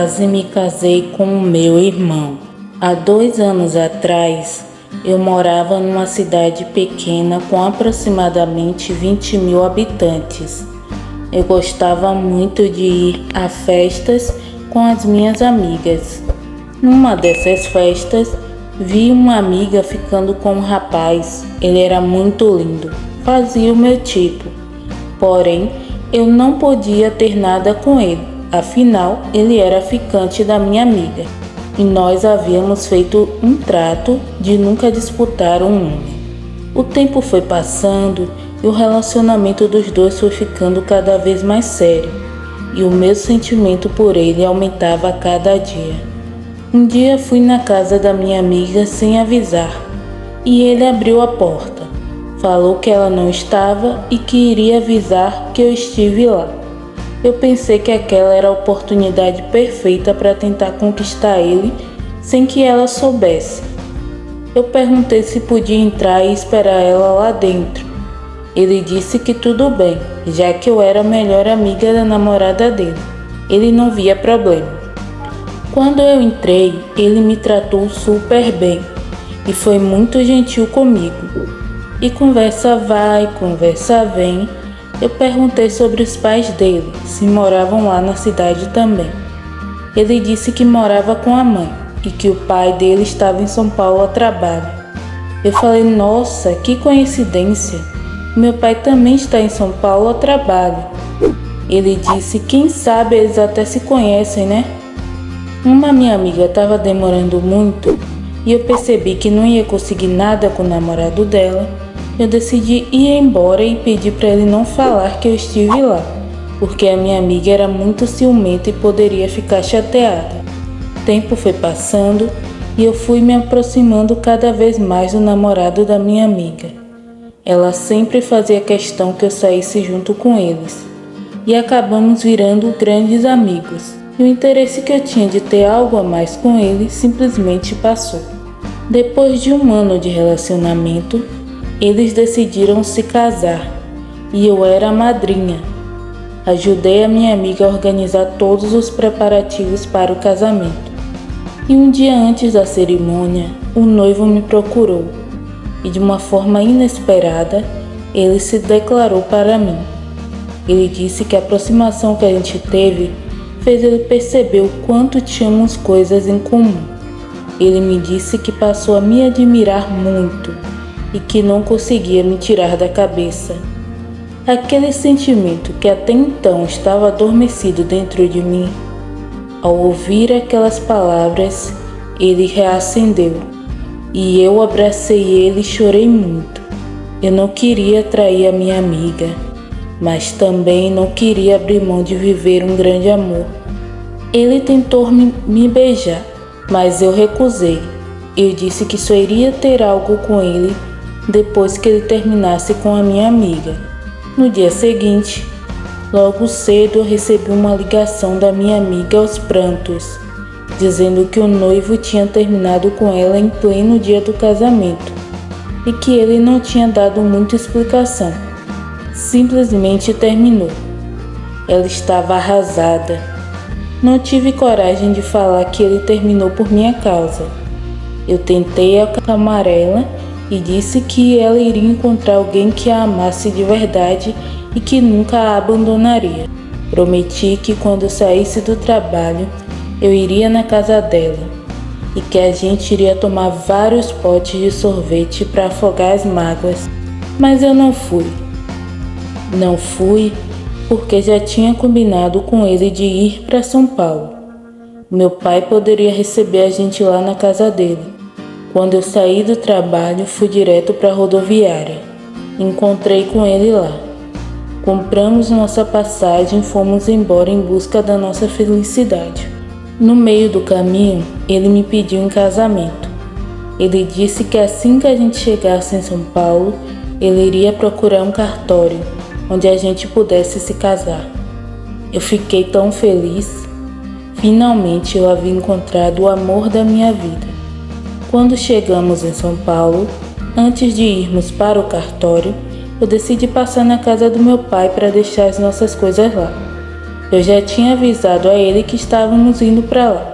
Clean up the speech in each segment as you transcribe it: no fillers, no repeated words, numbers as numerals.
quase me casei com o meu irmão. Há 2 anos atrás, eu morava numa cidade pequena com aproximadamente 20 mil habitantes. Eu gostava muito de ir a festas com as minhas amigas. Numa dessas festas, vi uma amiga ficando com um rapaz. Ele era muito lindo, fazia o meu tipo. Porém, eu não podia ter nada com ele. Afinal, ele era ficante da minha amiga e nós havíamos feito um trato de nunca disputar um homem. O tempo foi passando e o relacionamento dos dois foi ficando cada vez mais sério e o meu sentimento por ele aumentava a cada dia. Um dia fui na casa da minha amiga sem avisar e ele abriu a porta. Falou que ela não estava e que iria avisar que eu estive lá. Eu pensei que aquela era a oportunidade perfeita para tentar conquistar ele sem que ela soubesse. Eu perguntei se podia entrar e esperar ela lá dentro. Ele disse que tudo bem, já que eu era a melhor amiga da namorada dele. Ele não via problema. Quando eu entrei, ele me tratou super bem e foi muito gentil comigo. E conversa vai, conversa vem. Eu perguntei sobre os pais dele, se moravam lá na cidade também. Ele disse que morava com a mãe e que o pai dele estava em São Paulo a trabalho. Eu falei, nossa, que coincidência, meu pai também está em São Paulo a trabalho. Ele disse, quem sabe eles até se conhecem, né? Uma minha amiga estava demorando muito e eu percebi que não ia conseguir nada com o namorado dela. Eu decidi ir embora e pedi para ele não falar que eu estive lá, porque a minha amiga era muito ciumenta e poderia ficar chateada. O tempo foi passando e eu fui me aproximando cada vez mais do namorado da minha amiga. Ela sempre fazia questão que eu saísse junto com eles e acabamos virando grandes amigos. E o interesse que eu tinha de ter algo a mais com ele simplesmente passou. Depois de 1 ano de relacionamento, eles decidiram se casar e eu era a madrinha. Ajudei a minha amiga a organizar todos os preparativos para o casamento. E um dia antes da cerimônia, o noivo me procurou e de uma forma inesperada, ele se declarou para mim. Ele disse que a aproximação que a gente teve fez ele perceber o quanto tínhamos coisas em comum. Ele me disse que passou a me admirar muito e que não conseguia me tirar da cabeça. Aquele sentimento que até então estava adormecido dentro de mim, ao ouvir aquelas palavras, ele reacendeu e eu abracei ele e chorei muito. Eu não queria trair a minha amiga, mas também não queria abrir mão de viver um grande amor. Ele tentou me beijar, mas eu recusei. Eu disse que só iria ter algo com ele depois que ele terminasse com a minha amiga. No dia seguinte, logo cedo eu recebi uma ligação da minha amiga aos prantos, dizendo que o noivo tinha terminado com ela em pleno dia do casamento e que ele não tinha dado muita explicação. Simplesmente terminou. Ela estava arrasada. Não tive coragem de falar que ele terminou por minha causa. Eu tentei acalmar ela e disse que ela iria encontrar alguém que a amasse de verdade e que nunca a abandonaria. Prometi que quando eu saísse do trabalho, eu iria na casa dela e que a gente iria tomar vários potes de sorvete para afogar as mágoas. Mas eu não fui. Não fui porque já tinha combinado com ele de ir para São Paulo. Meu pai poderia receber a gente lá na casa dele. Quando eu saí do trabalho, fui direto para a rodoviária. Encontrei com ele lá. Compramos nossa passagem e fomos embora em busca da nossa felicidade. No meio do caminho, ele me pediu em casamento. Ele disse que assim que a gente chegasse em São Paulo, ele iria procurar um cartório onde a gente pudesse se casar. Eu fiquei tão feliz. Finalmente eu havia encontrado o amor da minha vida. Quando chegamos em São Paulo, antes de irmos para o cartório, eu decidi passar na casa do meu pai para deixar as nossas coisas lá. Eu já tinha avisado a ele que estávamos indo para lá.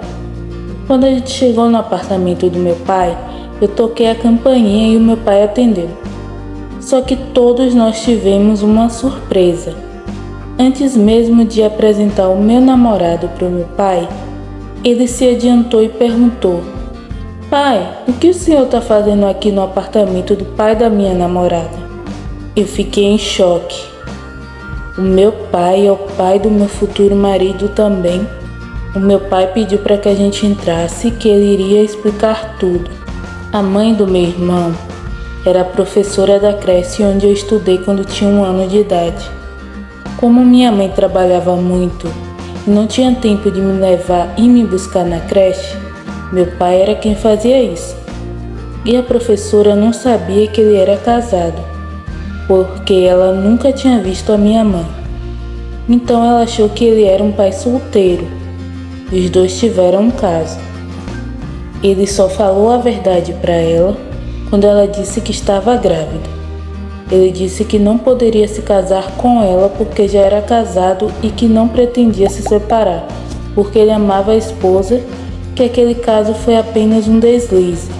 Quando a gente chegou no apartamento do meu pai, eu toquei a campainha e o meu pai atendeu. Só que todos nós tivemos uma surpresa. Antes mesmo de apresentar o meu namorado para o meu pai, ele se adiantou e perguntou: "Pai, o que o senhor está fazendo aqui no apartamento do pai da minha namorada?" Eu fiquei em choque. O meu pai é o pai do meu futuro marido também. O meu pai pediu para que a gente entrasse e que ele iria explicar tudo. A mãe do meu irmão era a professora da creche onde eu estudei quando tinha 1 ano de idade. Como minha mãe trabalhava muito e não tinha tempo de me levar e me buscar na creche, meu pai era quem fazia isso. E a professora não sabia que ele era casado, porque ela nunca tinha visto a minha mãe. Então ela achou que ele era um pai solteiro. Os dois tiveram um caso. Ele só falou a verdade para ela quando ela disse que estava grávida. Ele disse que não poderia se casar com ela porque já era casado e que não pretendia se separar, porque ele amava a esposa, que aquele caso foi apenas um deslize,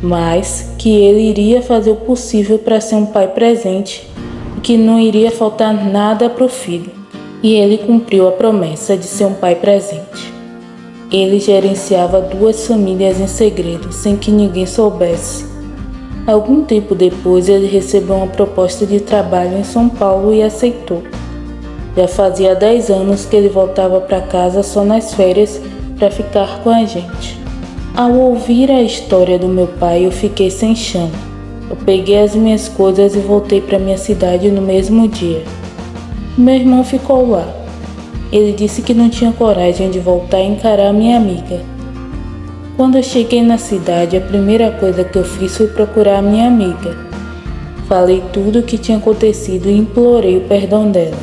mas que ele iria fazer o possível para ser um pai presente e que não iria faltar nada para o filho. E ele cumpriu a promessa de ser um pai presente. Ele gerenciava 2 famílias em segredo, sem que ninguém soubesse. Algum tempo depois, ele recebeu uma proposta de trabalho em São Paulo e aceitou. Já fazia 10 anos que ele voltava para casa só nas férias para ficar com a gente. Ao ouvir a história do meu pai, eu fiquei sem chão. Eu peguei as minhas coisas e voltei para minha cidade no mesmo dia. Meu irmão ficou lá. Ele disse que não tinha coragem de voltar e encarar minha amiga. Quando eu cheguei na cidade, a primeira coisa que eu fiz foi procurar a minha amiga. Falei tudo o que tinha acontecido e implorei o perdão dela.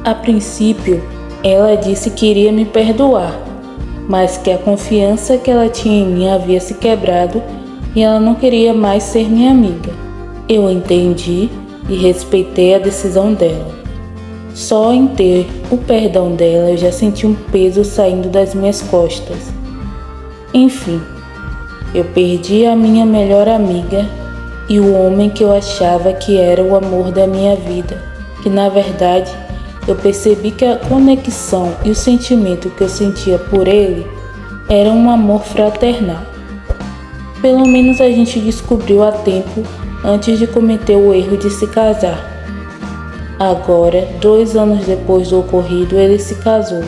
A princípio, ela disse que iria me perdoar, mas que a confiança que ela tinha em mim havia se quebrado e ela não queria mais ser minha amiga. Eu entendi e respeitei a decisão dela. Só em ter o perdão dela eu já senti um peso saindo das minhas costas. Enfim, eu perdi a minha melhor amiga e o homem que eu achava que era o amor da minha vida, que na verdade eu percebi que a conexão e o sentimento que eu sentia por ele era um amor fraternal. Pelo menos a gente descobriu a tempo antes de cometer o erro de se casar. Agora, 2 anos depois do ocorrido, ele se casou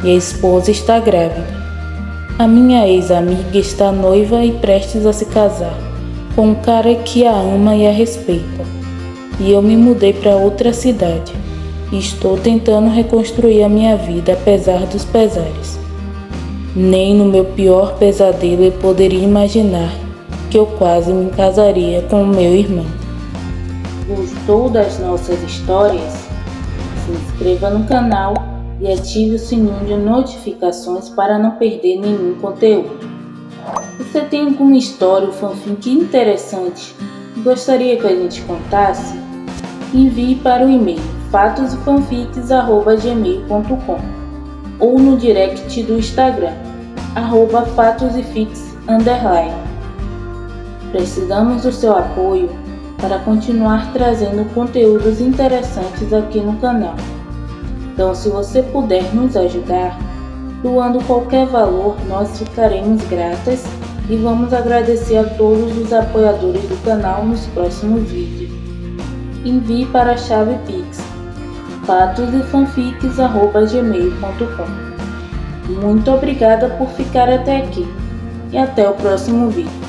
e a esposa está grávida. A minha ex-amiga está noiva e prestes a se casar com um cara que a ama e a respeita. E eu me mudei para outra cidade e estou tentando reconstruir a minha vida apesar dos pesares. Nem no meu pior pesadelo eu poderia imaginar que eu quase me casaria com o meu irmão. Gostou das nossas histórias? Se inscreva no canal e ative o sininho de notificações para não perder nenhum conteúdo. Você tem alguma história ou fanfic interessante que gostaria que a gente contasse? Envie para o e-mail fatosfanfics@gmail.com ou no direct do Instagram @fatosfics_. Precisamos do seu apoio para continuar trazendo conteúdos interessantes aqui no canal. Então, se você puder nos ajudar, doando qualquer valor, nós ficaremos gratas e vamos agradecer a todos os apoiadores do canal nos próximos vídeos. Envie para a chave Pix fatosfanfics@gmail.com. Muito obrigada por ficar até aqui e até o próximo vídeo.